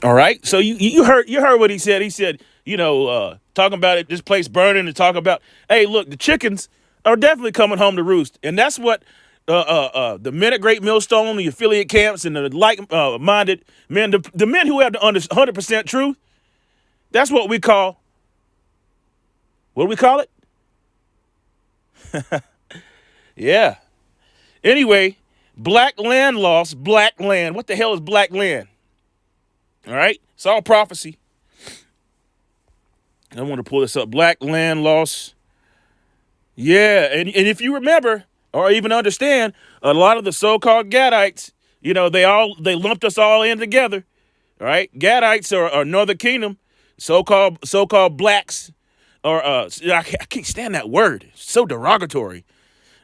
All right. So you heard what he said. He said, talking about it, this place burning, and talk about, hey, look, the chickens are definitely coming home to roost, and that's what the men at Great Millstone, the affiliate camps, and the like-minded men, the men who have the 100% truth. That's what we call. What do we call it? Yeah. Anyway, black land loss, black land. What the hell is black land? All right. It's all prophecy. I want to pull this up. Black land loss. Yeah. And if you remember or even understand, a lot of the so-called Gadites, they lumped us all in together. All right. Gadites are Northern Kingdom, so-called blacks, or I can't stand that word. It's so derogatory.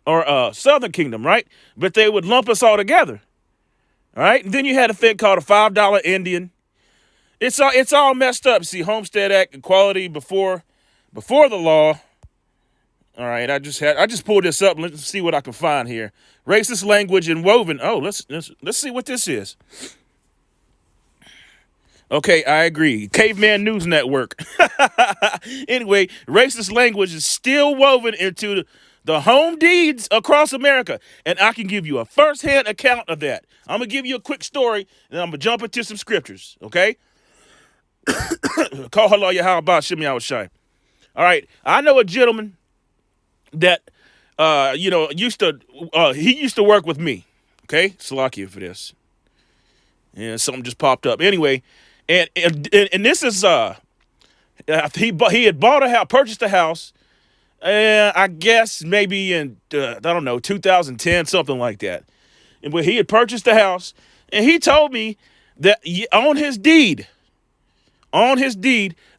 Or Southern Kingdom, right? But they would lump us all together. All right. And then you had a thing called a $5 Indian. It's all messed up. See, Homestead Act, equality before the law. All right, I just pulled this up. Let's see what I can find here. Racist language and woven. Oh, let's see what this is. Okay, I agree. Caveman News Network. Anyway, racist language is still woven into the home deeds across America, and I can give you a first-hand account of that. I'm gonna give you a quick story, and I'm gonna jump into some scriptures. Okay. Call hello, how about Shimmy Shine. All right, I know a gentleman that used to work with me. Okay, Salakia for this. And something just popped up. Anyway, and this is he had bought a house, purchased a house, I guess maybe in I don't know 2010, something like that. And but he had purchased a house, and he told me that on his deed,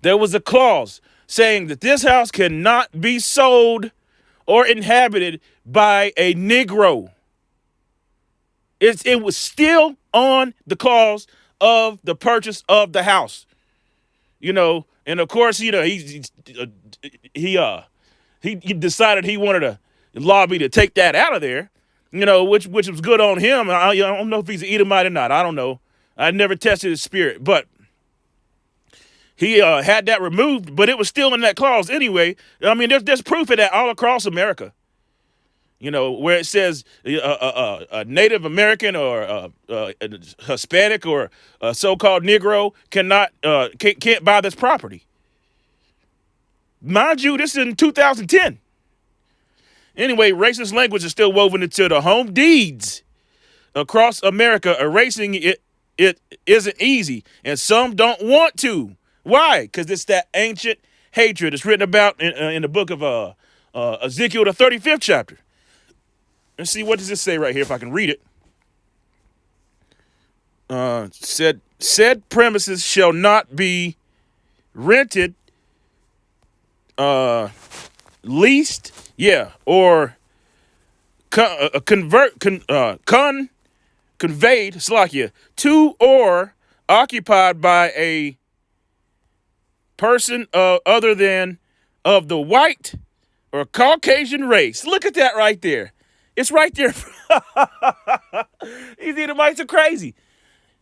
there was a clause saying that this house cannot be sold or inhabited by a Negro. It was still on the clause of the purchase of the house. And of course, he decided he wanted to lobby to take that out of there, which was good on him. I don't know if he's an Edomite or not. I don't know. I never tested his spirit, but he had that removed, but it was still in that clause anyway. I mean, there's proof of that all across America. Where it says a Native American or a Hispanic or a so-called Negro can't buy this property. Mind you, this is in 2010. Anyway, racist language is still woven into the home deeds across America. Erasing it isn't easy, and some don't want to. Why? Because it's that ancient hatred. It's written about in the book of Ezekiel, the 35th chapter. Let's see, what does this say right here, if I can read it. Said premises shall not be rented, leased, or conveyed, Slakia, to or occupied by a person other than of the white or Caucasian race. Look at that right there. It's right there. These Edomites are crazy.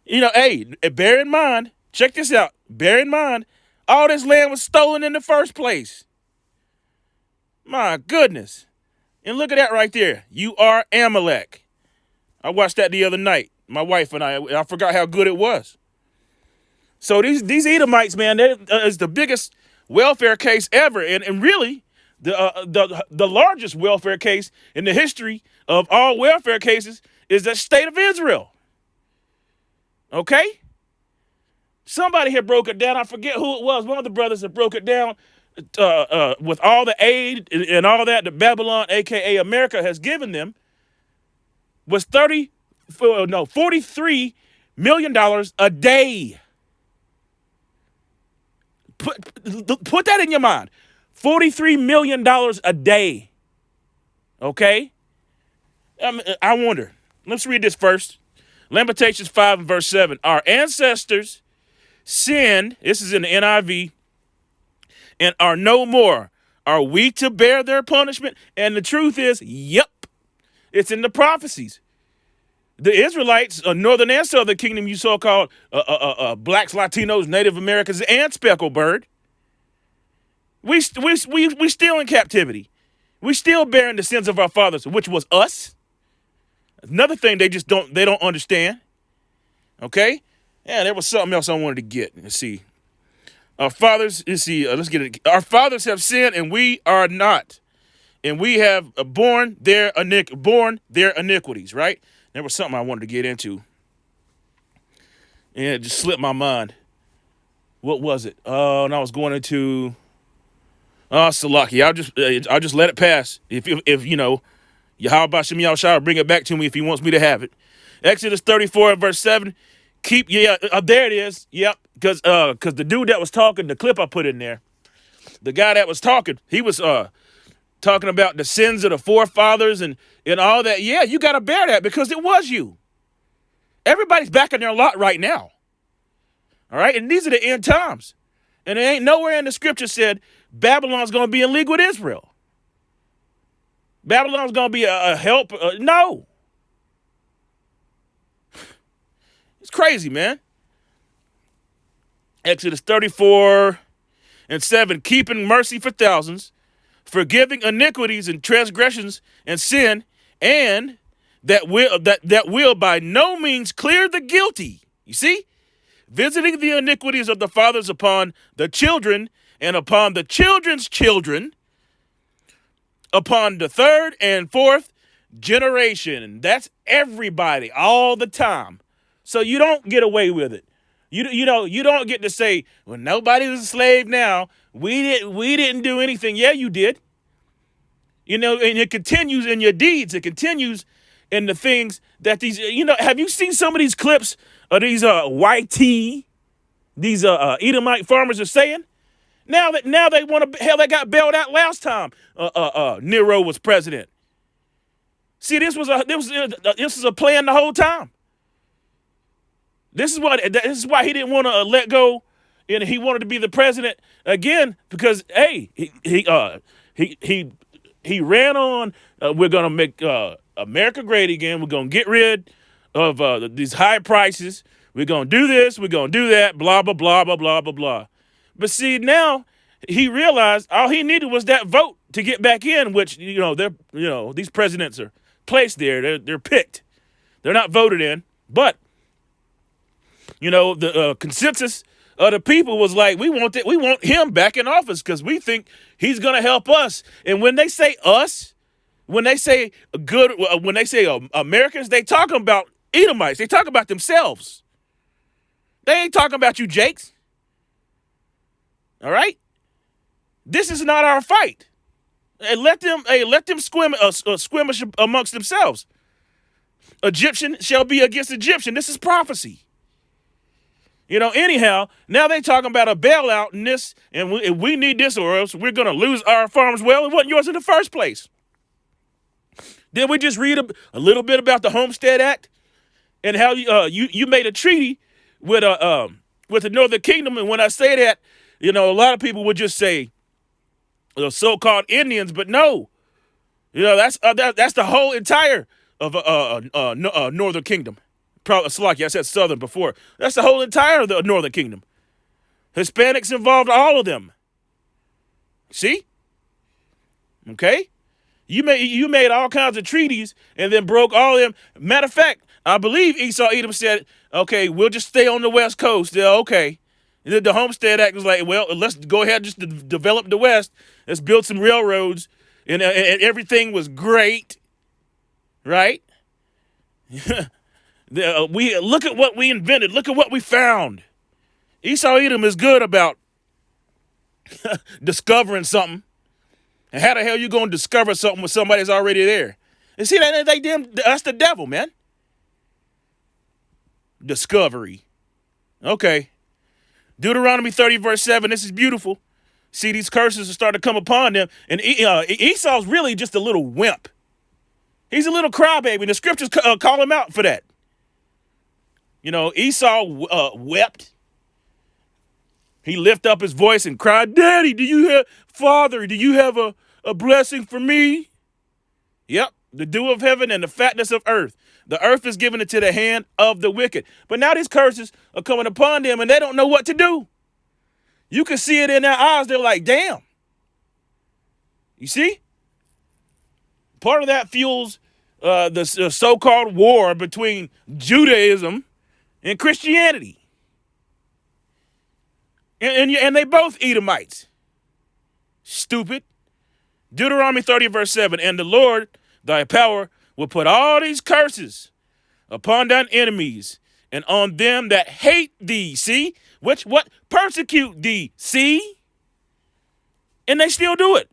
Hey, bear in mind, check this out. Bear in mind, all this land was stolen in the first place. My goodness. And look at that right there. You are Amalek. I watched that the other night. My wife and I forgot how good it was. So these Edomites, man, is the biggest welfare case ever. And really, the largest welfare case in the history of all welfare cases is the state of Israel. Okay? Somebody here broke it down. I forget who it was. One of the brothers that broke it down with all the aid and all that Babylon, a.k.a. America, has given them was $43 million a day. Put that in your mind. $43 million a day. Okay? I wonder. Let's read this first. Lamentations 5 and verse 7. Our ancestors sinned, this is in the NIV, and are no more. Are we to bear their punishment? And the truth is, yep. It's in the prophecies. The Israelites, northern and southern kingdom, you so-called blacks, Latinos, Native Americans, and speckled bird, we still in captivity. We still bearing the sins of our fathers, which was us. Another thing they don't understand. Okay? Yeah, there was something else I wanted to get. Let's see. Our fathers, let's get it. Our fathers have sinned and we are not. And we have borne their iniquities, right? There was something I wanted to get into. And it just slipped my mind. What was it? Oh, and I was going into Salaki. I'll just let it pass. If you know, Yahweh Shem Yahushua bring it back to me if he wants me to have it. Exodus 34 and verse 7. There it is. Yep. Because the dude that was talking, the clip I put in there, the guy that was talking, he was talking about the sins of the forefathers and all that. Yeah, you got to bear that because it was you. Everybody's back in their lot right now. All right. And these are the end times. And it ain't nowhere in the scripture said Babylon's going to be in league with Israel. Babylon's going to be a help. No. It's crazy, man. Exodus 34 and 7, keeping mercy for thousands, forgiving iniquities and transgressions and sin, and that will by no means clear the guilty. You see? Visiting the iniquities of the fathers upon the children and upon the children's children, upon the third and fourth generation. That's everybody all the time. So you don't get away with it. You don't get to say, well, nobody was a slave now. We didn't do anything. Yeah, you did. And it continues in your deeds. It continues in the things that these, have you seen some of these clips of these YT, these Edomite farmers are saying? Now they want to, hell, they got bailed out last time Nero was president. See, this was a plan the whole time. This is why he didn't want to let go, and he wanted to be the president again because hey, he ran on. We're gonna make America great again. We're gonna get rid of these high prices. We're gonna do this. We're gonna do that. Blah blah blah blah blah blah blah. But see, now he realized all he needed was that vote to get back in. Which these presidents are placed there. They're picked. They're not voted in, but. The consensus of the people was like, we want him back in office because we think he's going to help us. And when they say us, when they say Americans, they talking about Edomites. They talking about themselves. They ain't talking about you, Jakes. All right? This is not our fight. And let them squirmish amongst themselves. Egyptian shall be against Egyptian. This is prophecy. Anyhow, now they talking about a bailout and this, and we need this or else we're going to lose our farms. Well, it wasn't yours in the first place. Did we just read a little bit about the Homestead Act and how you made a treaty with the Northern Kingdom? And when I say that, a lot of people would just say the so-called Indians, but no, that's the whole entire of Northern Kingdom. Probably, I said Southern before. That's the whole entire of the Northern Kingdom. Hispanics involved, all of them. See? Okay? You made all kinds of treaties and then broke all of them. Matter of fact, I believe Esau Edom said, okay, we'll just stay on the West Coast. Yeah, okay. And then the Homestead Act was like, well, let's go ahead and just develop the West. Let's build some railroads. And everything was great. Right? We look at what we invented. Look at what we found. Esau Edom is good about discovering something. And how the hell you going to discover something when somebody's already there? And see, that's the devil, man. Discovery. Okay. Deuteronomy 30 verse 7. This is beautiful. See, these curses are starting to come upon them. And Esau's really just a little wimp. He's a little crybaby. The scriptures call him out for that. Esau wept. He lifted up his voice and cried, Daddy, Father, do you have a blessing for me? Yep. the dew of heaven and the fatness of earth. The earth is given into the hand of the wicked. But now these curses are coming upon them and they don't know what to do. You can see it in their eyes. They're like, damn. You see? Part of that fuels the so-called war between Judaism and Christianity. And they both Edomites. Stupid. Deuteronomy 30 verse 7. And the Lord, thy power, will put all these curses upon thine enemies and on them that hate thee. See? What? Persecute thee. See? And they still do it.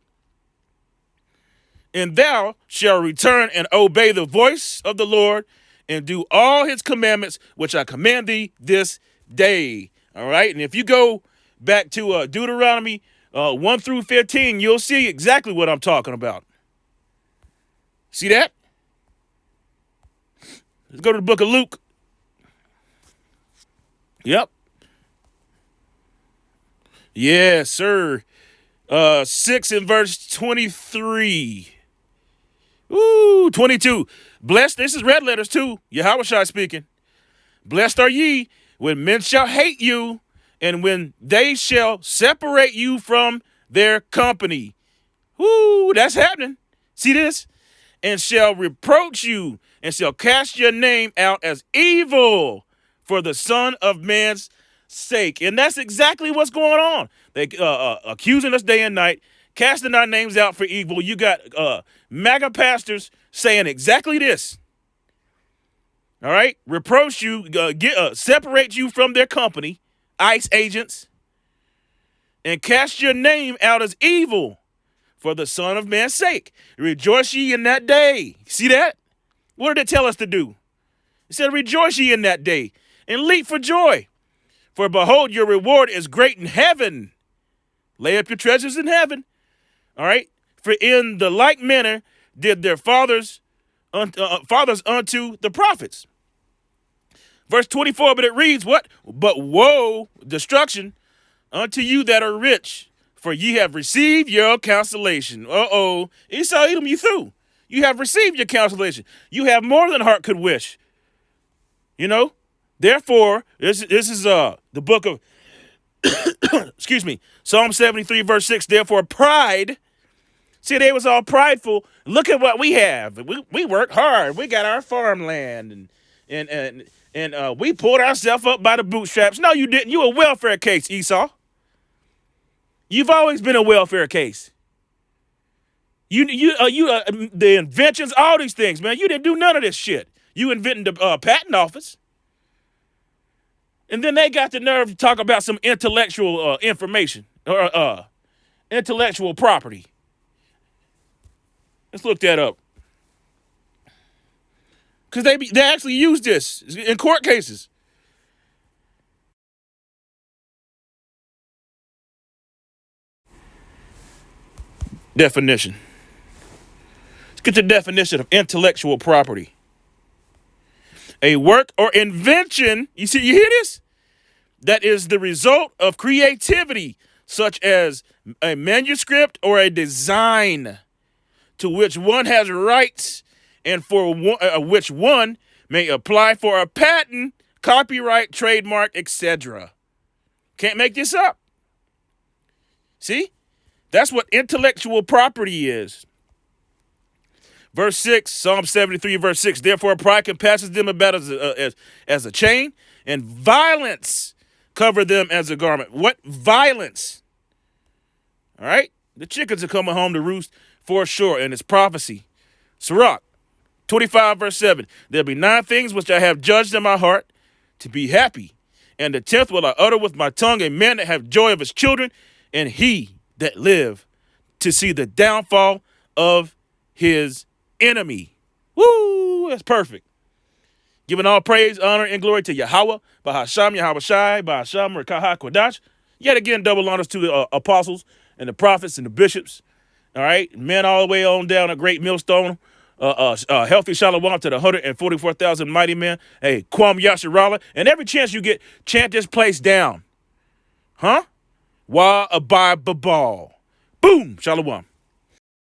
And thou shalt return and obey the voice of the Lord and do all his commandments, which I command thee this day. All right. And if you go back to Deuteronomy 1 through 15, you'll see exactly what I'm talking about. See that? Let's go to the book of Luke. Yep. Yes, sir. 6 and verse 23. Ooh, 22. Blessed, this is red letters too. Yahushua speaking. Blessed are ye when men shall hate you, and when they shall separate you from their company. Ooh, that's happening. See this? And shall reproach you, and shall cast your name out as evil for the Son of Man's sake. And that's exactly what's going on. They accusing us day and night, casting our names out for evil. You got MAGA pastors saying exactly this. All right, reproach you, separate you from their company, ICE agents, and cast your name out as evil for the Son of Man's sake. Rejoice ye in that day. See that? What did it tell us to do? It said, rejoice ye in that day and leap for joy. For behold, your reward is great in heaven. Lay up your treasures in heaven. All right. For in the like manner did their fathers unto the prophets. Verse 24, but it reads what? But woe, destruction, unto you that are rich, for ye have received your consolation. Uh-oh. Esau, Edom, you through. You have received your consolation. You have more than heart could wish. You know? Therefore, this is the book of, excuse me, Psalm 73, verse 6. Therefore, pride. See, they was all prideful. Look at what we have. We work hard. We got our farmland and we pulled ourselves up by the bootstraps. No, you didn't. You a welfare case, Esau. You've always been a welfare case. The inventions, all these things, man. You didn't do none of this shit. You invented the patent office. And then they got the nerve to talk about some intellectual information or intellectual property. Let's look that up. Because they actually use this in court cases. Definition. Let's get the definition of intellectual property. A work or invention, you hear this? That is the result of creativity, such as a manuscript or a design to which one has rights and for which one may apply for a patent, copyright, trademark, etc. Can't make this up. See? That's what intellectual property is. Verse 6, Psalm 73, verse 6. Therefore, pride compasses them about as a chain, and violence cover them as a garment. What violence? All right? The chickens are coming home to roost for sure, and it's prophecy. Sirach 25, verse 7. There be 9 things which I have judged in my heart to be happy, and the 10th will I utter with my tongue, a man that have joy of his children, and he that live to see the downfall of his enemy. Woo, that's perfect. Giving all praise, honor, and glory to Yahweh, Bahasham, Yahweh Shai, Bahasham, Rekaha Kodash. Yet again, double honors to the apostles and the prophets and the bishops. All right, men all the way on down a great millstone. Healthy shalom to the 144,000 mighty men. Hey, Kwam Yasharala. And every chance you get, chant this place down. Huh? Wa Abai Babal. Boom, shalom.